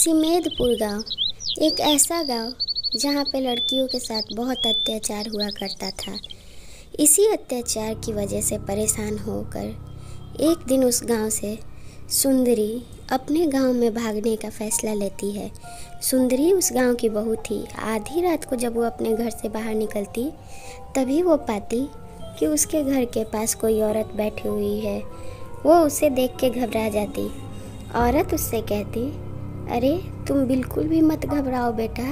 सिमेदपुर गांव एक ऐसा गांव जहां पे लड़कियों के साथ बहुत अत्याचार हुआ करता था। इसी अत्याचार की वजह से परेशान होकर एक दिन उस गांव से सुंदरी अपने गांव में भागने का फैसला लेती है। सुंदरी उस गांव की बहू थी। आधी रात को जब वो अपने घर से बाहर निकलती तभी वो पाती कि उसके घर के पास कोई औरत बैठी हुई है। वो उसे देख के घबरा जाती। औरत उससे कहती, अरे तुम बिल्कुल भी मत घबराओ बेटा,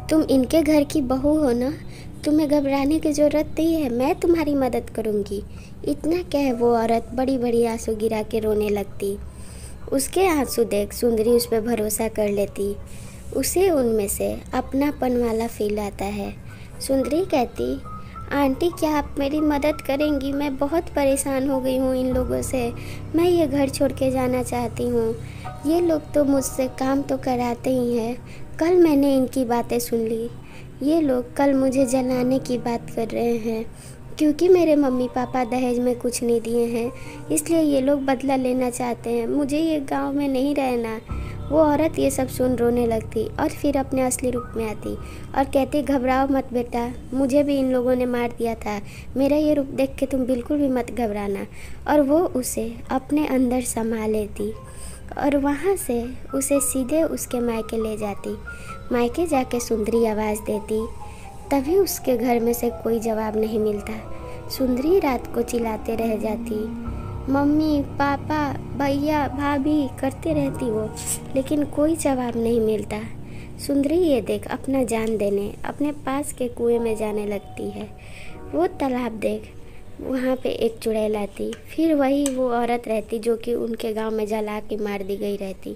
तुम इनके घर की बहू हो ना, तुम्हें घबराने की ज़रूरत नहीं है, मैं तुम्हारी मदद करूँगी। इतना कह वो औरत बड़ी बड़ी आंसू गिरा के रोने लगती। उसके आंसू देख सुंदरी उस पर भरोसा कर लेती। उसे उनमें से अपनापन वाला फील आता है। सुंदरी कहती, आंटी क्या आप मेरी मदद करेंगी? मैं बहुत परेशान हो गई हूँ इन लोगों से। मैं ये घर छोड़ के जाना चाहती हूँ। ये लोग तो मुझसे काम तो कराते ही हैं। कल मैंने इनकी बातें सुन ली। ये लोग कल मुझे जलाने की बात कर रहे हैं क्योंकि मेरे मम्मी पापा दहेज में कुछ नहीं दिए हैं, इसलिए ये लोग बदला लेना चाहते हैं। मुझे ये गांव में नहीं रहना। वो औरत ये सब सुन रोने लगती और फिर अपने असली रूप में आती और कहती, घबराओ मत बेटा, मुझे भी इन लोगों ने मार दिया था। मेरा ये रूप देख के तुम बिल्कुल भी मत घबराना। और वो उसे अपने अंदर समा लेती और वहाँ से उसे सीधे उसके मायके ले जाती। मायके जाके सुंदरी आवाज़ देती, तभी उसके घर में से कोई जवाब नहीं मिलता। सुंदरी रात को चिल्लाते रह जाती, मम्मी पापा भैया भाभी करते रहती वो, लेकिन कोई जवाब नहीं मिलता। सुंदरी ये देख अपना जान देने अपने पास के कुएं में जाने लगती है। वो तालाब देख वहाँ पे एक चुड़ैल आती, फिर वही वो औरत रहती जो कि उनके गांव में जला के मार दी गई रहती।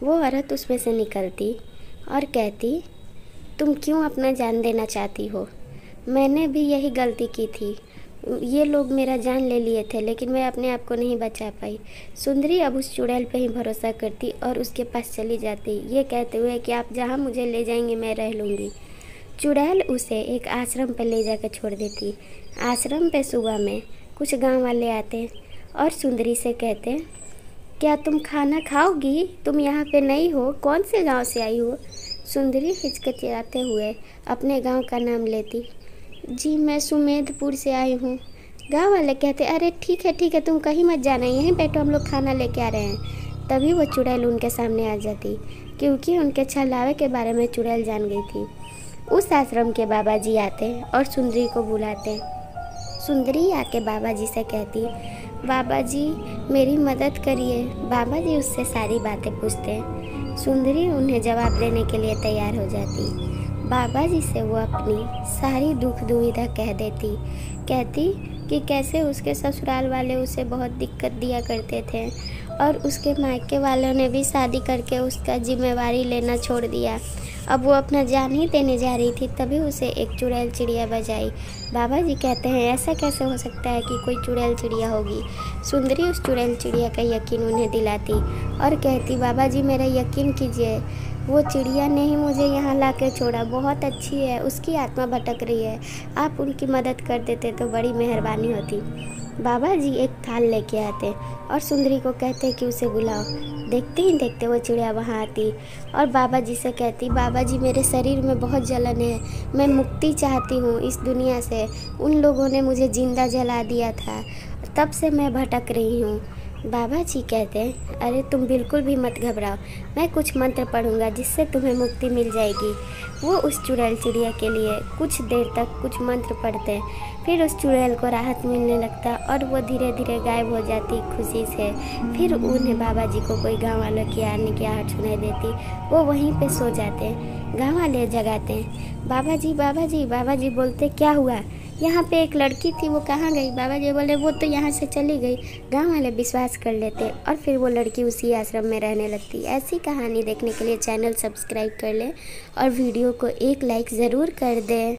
वो औरत उसमें से निकलती और कहती, तुम क्यों अपना जान देना चाहती हो? मैंने भी यही गलती की थी। ये लोग मेरा जान ले लिए थे लेकिन मैं अपने आप को नहीं बचा पाई। सुंदरी अब उस चुड़ैल पे ही भरोसा करती और उसके पास चली जाती, ये कहते हुए कि आप जहाँ मुझे ले जाएंगे मैं रह लूँगी। चुड़ैल उसे एक आश्रम पर ले जाकर छोड़ देती। आश्रम पे सुबह में कुछ गांव वाले आते और सुंदरी से कहते, क्या तुम खाना खाओगी? तुम यहाँ पे नहीं हो, कौन से गांव से आई हो? सुंदरी हिचकिचाते हुए अपने गांव का नाम लेती, जी मैं सुमेदपुर से आई हूँ। गांव वाले कहते, अरे ठीक है तुम कहीं मत जाना, यहीं बैठो, हम लोग खाना लेके आ रहे हैं। तभी वो चुड़ैल उनके सामने आ जाती क्योंकि उनके छलावे के बारे में चुड़ैल जान गई थी। उस आश्रम के बाबा जी आते और सुंदरी को बुलाते। सुंदरी आके बाबा जी से कहती, बाबा जी मेरी मदद करिए। बाबा जी उससे सारी बातें पूछते। सुंदरी उन्हें जवाब देने के लिए तैयार हो जाती। बाबा जी से वो अपनी सारी दुख दुविधा कह देती। कहती कि कैसे उसके ससुराल वाले उसे बहुत दिक्कत दिया करते थे और उसके मायके वालों ने भी शादी करके उसका जिम्मेवारी लेना छोड़ दिया। अब वो अपना जान ही देने जा रही थी, तभी उसे एक चुड़ैल चिड़िया बजाई। बाबा जी कहते हैं, ऐसा कैसे हो सकता है कि कोई चुड़ैल चिड़िया होगी? सुंदरी उस चुड़ैल चिड़िया का यकीन उन्हें दिलाती और कहती, बाबा जी मेरा यकीन कीजिए, वो चिड़िया ने ही मुझे यहाँ ला के छोड़ा, बहुत अच्छी है, उसकी आत्मा भटक रही है, आप उनकी मदद कर देते तो बड़ी मेहरबानी होती। बाबा जी एक थाल लेके आते और सुंदरी को कहते कि उसे बुलाओ। देखते ही देखते वो चिड़िया वहाँ आती और बाबा जी से कहती, बाबा जी मेरे शरीर में बहुत जलन है, मैं मुक्ति चाहती हूँ इस दुनिया से। उन लोगों ने मुझे जिंदा जला दिया था, तब से मैं भटक रही हूँ। बाबा जी कहते हैं, अरे तुम बिल्कुल भी मत घबराओ, मैं कुछ मंत्र पढ़ूंगा जिससे तुम्हें मुक्ति मिल जाएगी। वो उस चुड़ैल चिड़िया के लिए कुछ देर तक कुछ मंत्र पढ़ते हैं, फिर उस चुड़ैल को राहत मिलने लगता और वो धीरे धीरे गायब हो जाती खुशी से। फिर उन्हें बाबा जी को कोई गाँव वालों की आने की आहट सुनाई देती, वो वहीं पे सो जाते हैं। गाँव वाले जगाते हैं, बाबा जी बाबा जी। बाबा जी बोलते, क्या हुआ? यहाँ पे एक लड़की थी, वो कहाँ गई? बाबा जी बोले, वो तो यहाँ से चली गई। गांव वाले विश्वास कर लेते और फिर वो लड़की उसी आश्रम में रहने लगती। ऐसी कहानी देखने के लिए चैनल सब्सक्राइब कर लें और वीडियो को एक लाइक ज़रूर कर दें।